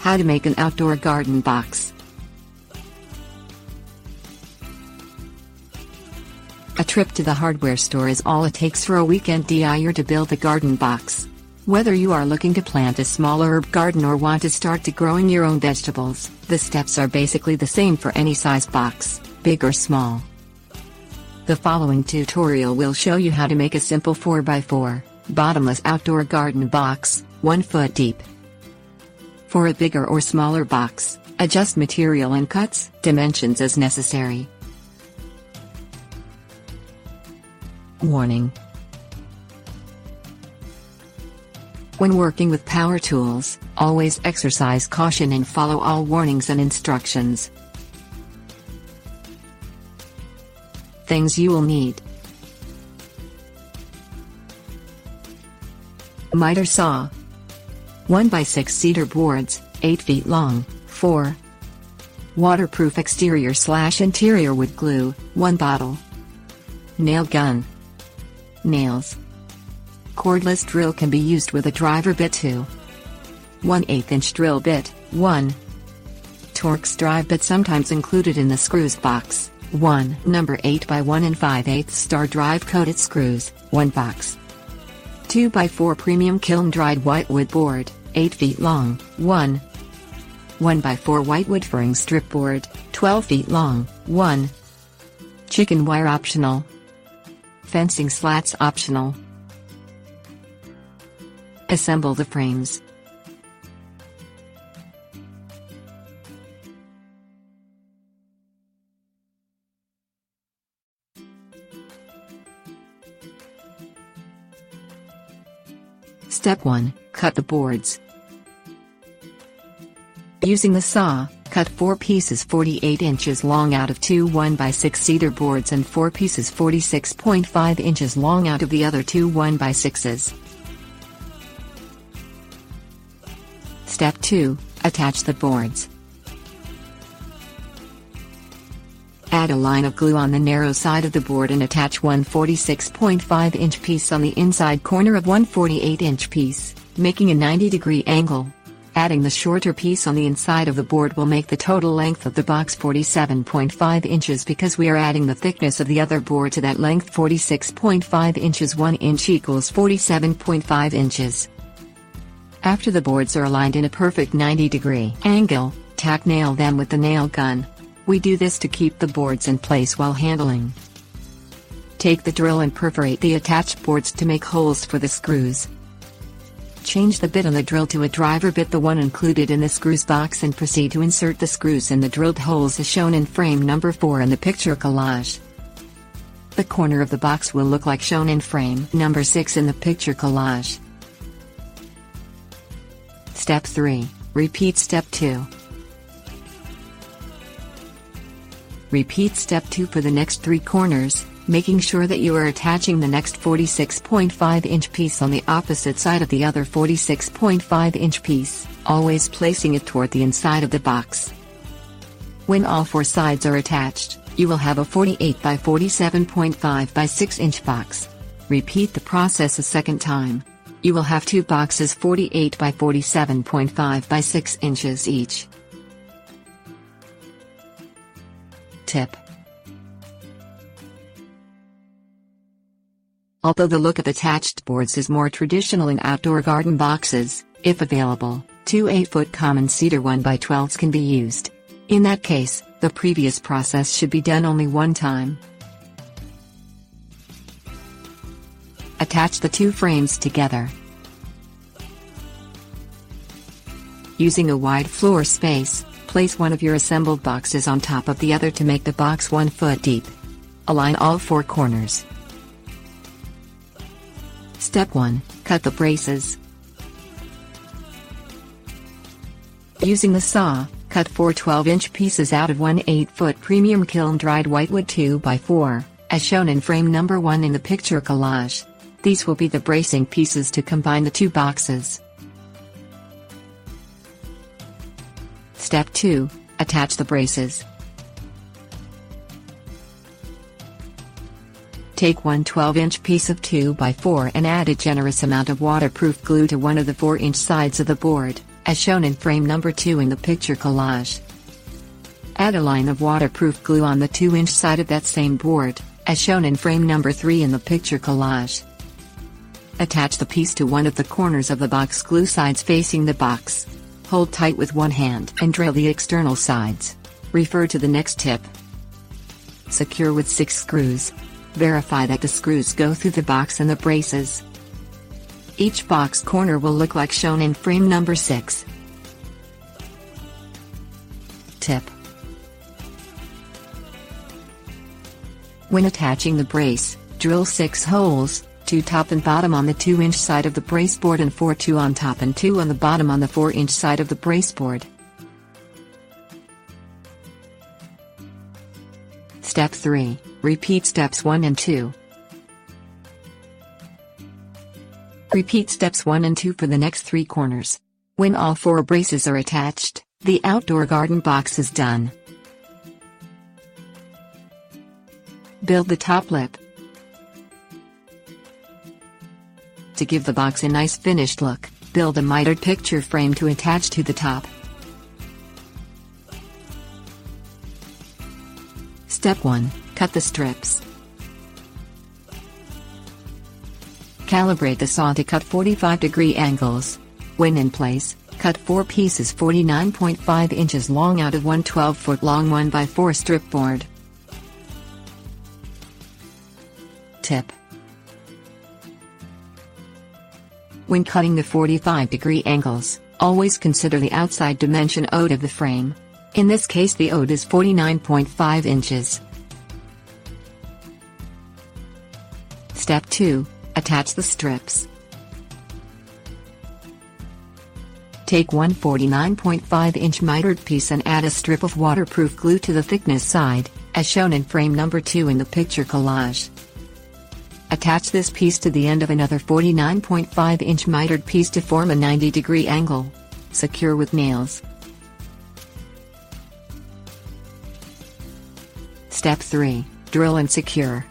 How to make an outdoor garden box. A trip to the hardware store is all it takes for a weekend DIY to build a garden box. Whether you are looking to plant a small herb garden or want to start to growing your own vegetables, the steps are basically the same for any size box, big or small. The following tutorial will show you how to make a simple 4x4, bottomless outdoor garden box, 1 foot deep. For a bigger or smaller box, adjust material and cuts, dimensions as necessary. Warning: when working with power tools, always exercise caution and follow all warnings and instructions. Things you will need: miter saw, 1x6 cedar boards, 8 feet long, 4. Waterproof exterior/interior wood glue, 1 bottle. Nail gun. Nails. Cordless drill can be used with a driver bit too. 1/8 inch drill bit, 1. Torx drive bit sometimes included in the screws box, 1. Number 8x1 and 5/8 star drive coated screws, 1 box. 2x4 premium kiln dried whitewood board, 8 feet long, 1. 1x4 whitewood furring strip board, 12 feet long, 1. Chicken wire optional. Fencing slats optional. Assemble the frames. Step 1. Cut the boards. Using the saw, cut 4 pieces 48 inches long out of 2 1x6 cedar boards and 4 pieces 46.5 inches long out of the other 2 1x6s. Step 2. Attach the boards. Add a line of glue on the narrow side of the board and attach one 46.5 inch piece on the inside corner of one 48 inch piece, making a 90-degree angle. Adding the shorter piece on the inside of the board will make the total length of the box 47.5 inches because we are adding the thickness of the other board to that length. 46.5 inches 1 inch equals 47.5 inches. After the boards are aligned in a perfect 90-degree angle, tack nail them with the nail gun. We do this to keep the boards in place while handling. Take the drill and perforate the attached boards to make holes for the screws. Change the bit on the drill to a driver bit, the one included in the screws box, and proceed to insert the screws in the drilled holes as shown in frame number 4 in the picture collage. The corner of the box will look like shown in frame number 6 in the picture collage. Step 3. Repeat step 2. Repeat step 2 for the next 3 corners, making sure that you are attaching the next 46.5 inch piece on the opposite side of the other 46.5 inch piece, always placing it toward the inside of the box. When all 4 sides are attached, you will have a 48 by 47.5 by 6 inch box. Repeat the process a second time. You will have 2 boxes 48 by 47.5 by 6 inches each. Tip: although the look of attached boards is more traditional in outdoor garden boxes, if available, 2 8-foot common cedar 1x12s can be used. In that case, the previous process should be done only one time. Attach the 2 frames together. Using a wide floor space, place one of your assembled boxes on top of the other to make the box 1 foot deep. Align all 4 corners. Step 1. Cut the braces. Using the saw, cut 4 12-inch pieces out of one 8-foot premium kiln dried whitewood 2x4, as shown in frame number 1 in the picture collage. These will be the bracing pieces to combine the 2 boxes. Step 2. Attach the braces. Take one 12-inch piece of 2x4 and add a generous amount of waterproof glue to one of the 4-inch sides of the board. as shown in frame number 2 in the picture collage. Add a line of waterproof glue on the 2-inch side of that same board, as shown in frame number 3 in the picture collage. Attach the piece to one of the corners of the box glue sides facing the box. Hold tight with one hand and drill the external sides. Refer to the next tip. Secure with 6 screws. Verify that the screws go through the box and the braces. Each box corner will look like shown in frame number 6. Tip: when attaching the brace, drill 6 holes, 2 top and bottom on the 2-inch side of the brace board and 2 on top and 2 on the bottom on the 4-inch side of the brace board. Step 3. Repeat steps 1 and 2. Repeat steps 1 and 2 for the next 3 corners. When all 4 braces are attached, the outdoor garden box is done. Build the top lip. To give the box a nice finished look, build a mitered picture frame to attach to the top. Step 1. Cut the strips. Calibrate the saw to cut 45-degree angles. When in place, cut 4 pieces 49.5 inches long out of one 12-foot long 1x4 strip board. Tip: when cutting the 45-degree angles, always consider the outside dimension ode of the frame. In this case the ode is 49.5 inches. Step 2. Attach the strips. Take one 49.5-inch mitered piece and add a strip of waterproof glue to the thickness side, as shown in frame number 2 in the picture collage. Attach this piece to the end of another 49.5-inch mitered piece to form a 90-degree angle. Secure with nails. Step 3. Drill and secure.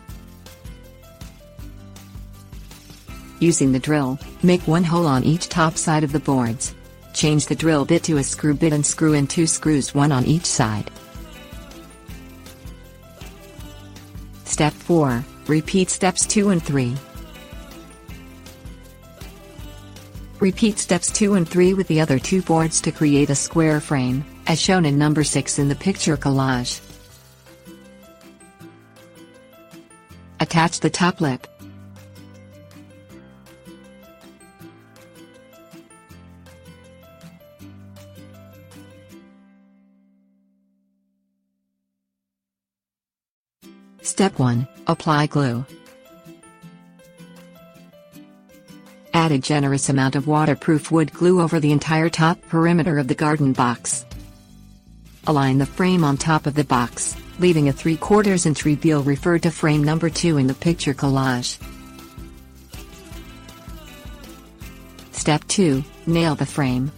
Using the drill, make 1 hole on each top side of the boards. Change the drill bit to a screw bit and screw in 2 screws, 1 on each side. Step 4. Repeat steps 2 and 3. Repeat steps 2 and 3 with the other 2 boards to create a square frame, as shown in number 6 in the picture collage. Attach the top lip. Step 1. Apply glue. Add a generous amount of waterproof wood glue over the entire top perimeter of the garden box. Align the frame on top of the box, leaving a 3/4 inch reveal. Refer to frame number 2 in the picture collage. Step 2. Nail the frame.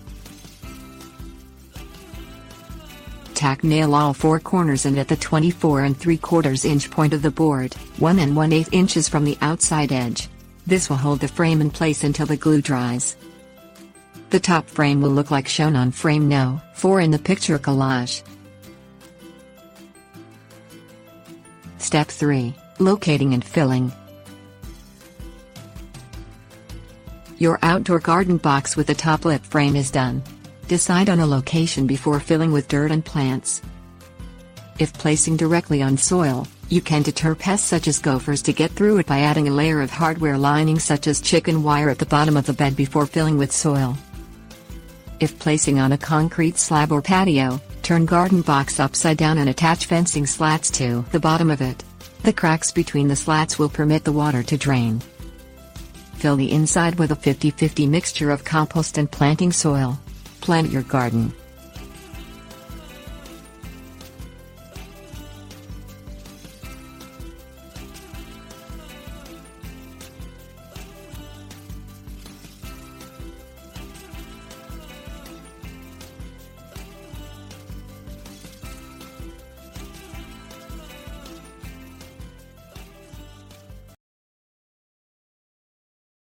Tack nail all 4 corners and at the 24 3/4 inch point of the board, 1 1/8 inches from the outside edge. This will hold the frame in place until the glue dries. The top frame will look like shown on frame No. 4 in the picture collage. Step 3. Locating and filling. Your outdoor garden box with the top lip frame is done. Decide on a location before filling with dirt and plants. If placing directly on soil, you can deter pests such as gophers to get through it by adding a layer of hardware lining such as chicken wire at the bottom of the bed before filling with soil. If placing on a concrete slab or patio, turn garden box upside down and attach fencing slats to the bottom of it. The cracks between the slats will permit the water to drain. Fill the inside with a 50-50 mixture of compost and planting soil. Plant your garden.